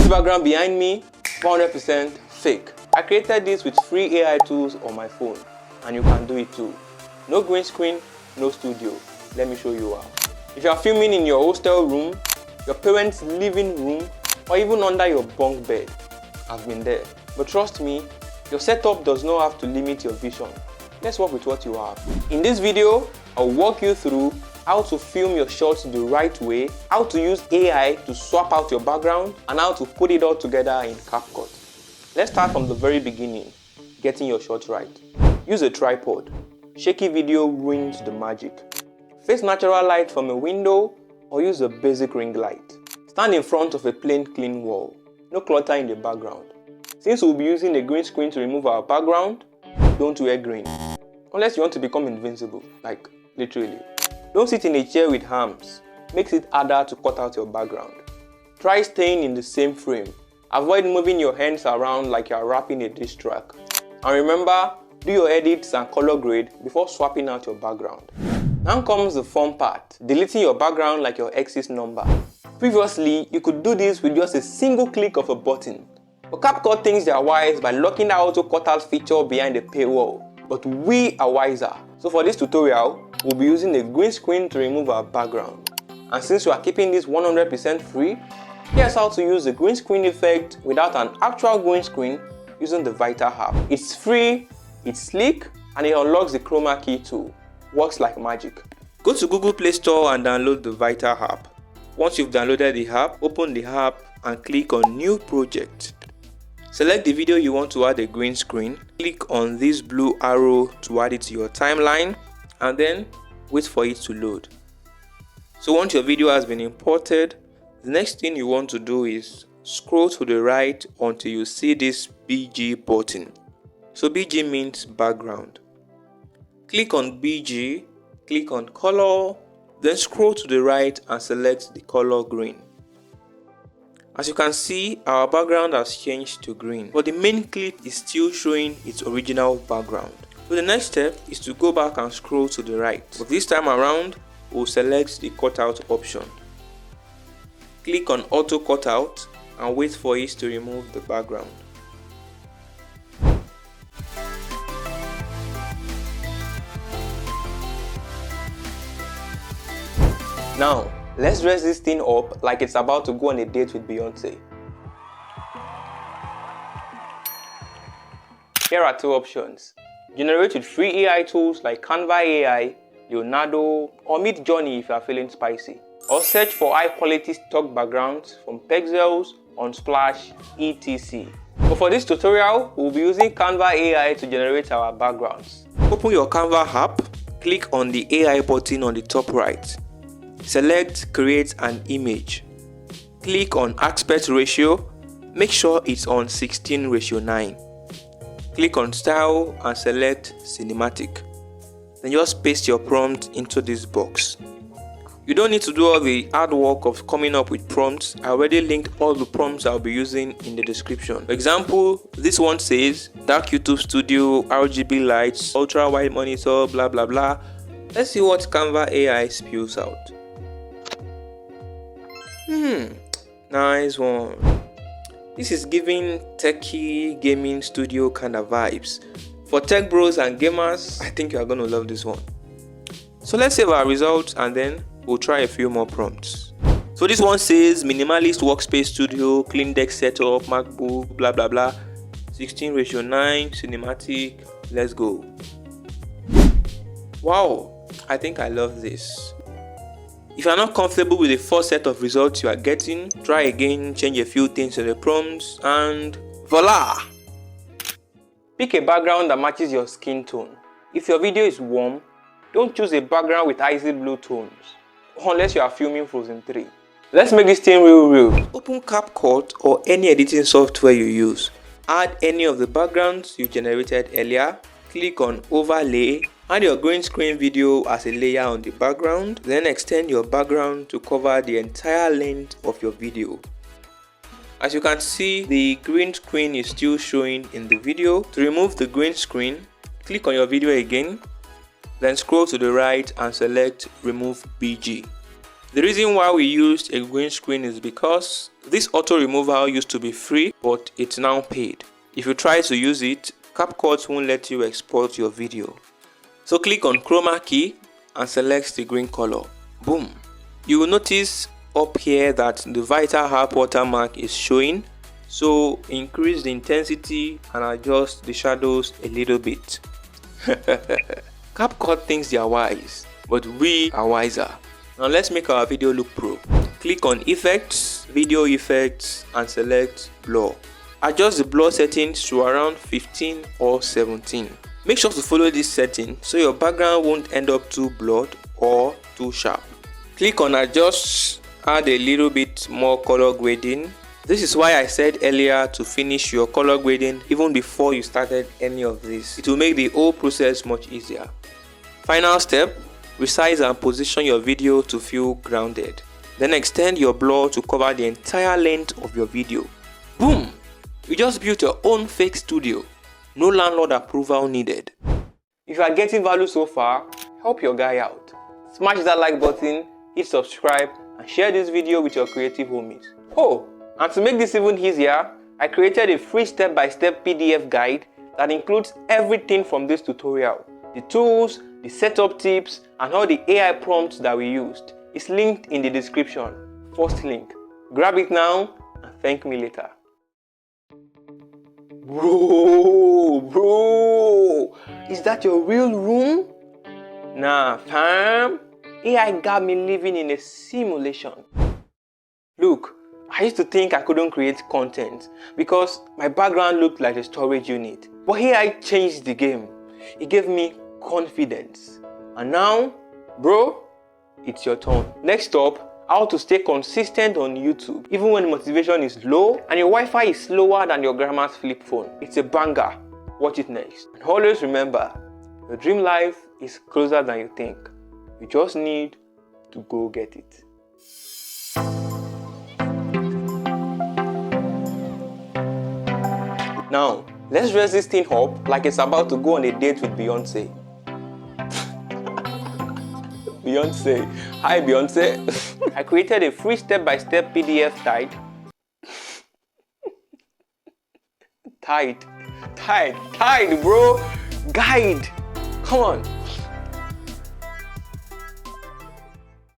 This background behind me, 100% fake. I created this with free AI tools on my phone, and you can do it too. No green screen, no studio. Let me show you how. If you are filming in your hostel room, your parents' living room, or even under your bunk bed, I've been there. But trust me, your setup does not have to limit your vision. Let's work with what you have. In this video, I'll walk you through how to film your shots the right way, how to use AI to swap out your background, and how to put it all together in CapCut. Let's start from the very beginning, getting your shots right. Use a tripod. Shaky video ruins the magic. Face natural light from a window or use a basic ring light. Stand in front of a plain, clean wall. No clutter in the background. Since we'll be using a green screen to remove our background, don't wear green. Unless you want to become invincible, like literally. Don't sit in a chair with arms. Makes it harder to cut out your background. Try staying in the same frame. Avoid moving your hands around like you're wrapping a dish track. And remember, do your edits and color grade before swapping out your background. Now comes the fun part, deleting your background like your ex's number. Previously, you could do this with just a single click of a button. But CapCut thinks they are wise by locking the auto cutout feature behind the paywall. But we are wiser. So for this tutorial, we'll be using a green screen to remove our background. And since we are keeping this 100% free, here's how to use the green screen effect without an actual green screen using the Vita App. It's free, it's sleek, and it unlocks the chroma key too. Works like magic. Go to Google Play Store and download the Vita App. Once you've downloaded the app, open the app and click on New Project. Select the video you want to add a green screen. Click on this blue arrow to add it to your timeline and then wait for it to load. So once your video has been imported, the next thing you want to do is scroll to the right until you see this BG button. So BG means background. Click on BG, click on color, then scroll to the right and select the color green. As you can see, our background has changed to green, but the main clip is still showing its original background. So the next step is to go back and scroll to the right, but this time around, we'll select the cutout option. Click on auto cutout and wait for it to remove the background. Now, let's dress this thing up like it's about to go on a date with Beyonce. Here are two options. Generate with free AI tools like Canva AI, Leonardo, or Midjourney if you are feeling spicy. Or search for high quality stock backgrounds from Pexels, Unsplash, etc. But for this tutorial, we'll be using Canva AI to generate our backgrounds. Open your Canva app, click on the AI button on the top right. Select Create an Image. Click on Aspect Ratio. Make sure it's on 16:9. Click on Style and select Cinematic. Then just paste your prompt into this box. You don't need to do all the hard work of coming up with prompts. I already linked all the prompts I'll be using in the description. For example, this one says Dark YouTube Studio, RGB lights, ultra wide monitor, blah blah blah. Let's see what Canva AI spews out. Nice one. This is giving techie gaming studio kind of vibes. For tech bros and gamers, I think you are going to love this one. So let's save our results and then we'll try a few more prompts. So this one says minimalist workspace studio, clean deck setup, MacBook, blah blah blah, 16:9, cinematic. Let's go. Wow, I think I love this. If you are not comfortable with the first set of results you are getting, try again, change a few things in the prompts, and voila! Pick a background that matches your skin tone. If your video is warm, don't choose a background with icy blue tones, unless you are filming Frozen 3. Let's make this thing real. Open CapCut or any editing software you use. Add any of the backgrounds you generated earlier. Click on Overlay. Add your green screen video as a layer on the background, then extend your background to cover the entire length of your video. As you can see, the green screen is still showing in the video. To remove the green screen, click on your video again, then scroll to the right and select Remove BG. The reason why we used a green screen is because This auto removal used to be free, but it's now paid. If you try to use it, CapCut won't let you export your video. So click on chroma key and select the green color. Boom. You will notice up here that the Vita App watermark is showing. So increase the intensity and adjust the shadows a little bit. CapCut thinks they are wise, but we are wiser. Now let's make our video look pro. Click on Effects, Video Effects and select Blur. Adjust the blur settings to around 15 or 17. Make sure to follow this setting so your background won't end up too blurred or too sharp. Click on Adjust, add a little bit more color grading. This is why I said earlier to finish your color grading even before you started any of this. It will make the whole process much easier. Final step, resize and position your video to feel grounded. Then extend your blur to cover the entire length of your video. Boom! You just built your own fake studio. No landlord approval needed. If you are getting value so far, help your guy out. Smash that like button, hit subscribe, and share this video with your creative homies. Oh, and to make this even easier, I created a free step-by-step PDF guide that includes everything from this tutorial. The tools, the setup tips, and all the AI prompts that we used. It's linked in the description. First link. Grab it now and thank me later. Bro, is that your real room? Nah, fam. AI got me living in a simulation. Look, I used to think I couldn't create content because my background looked like a storage unit. But AI changed the game. It gave me confidence. And now, bro, it's your turn. Next up, how to stay consistent on YouTube even when motivation is low and your Wi-Fi is slower than your grandma's flip phone. It's a banger. Watch it next. And always remember, your dream life is closer than you think. You just need to go get it. Now, let's dress this thing up like it's about to go on a date with Beyonce. Beyonce. Hi, Beyonce. I created a free step-by-step PDF guide, bro. Guide. Come on.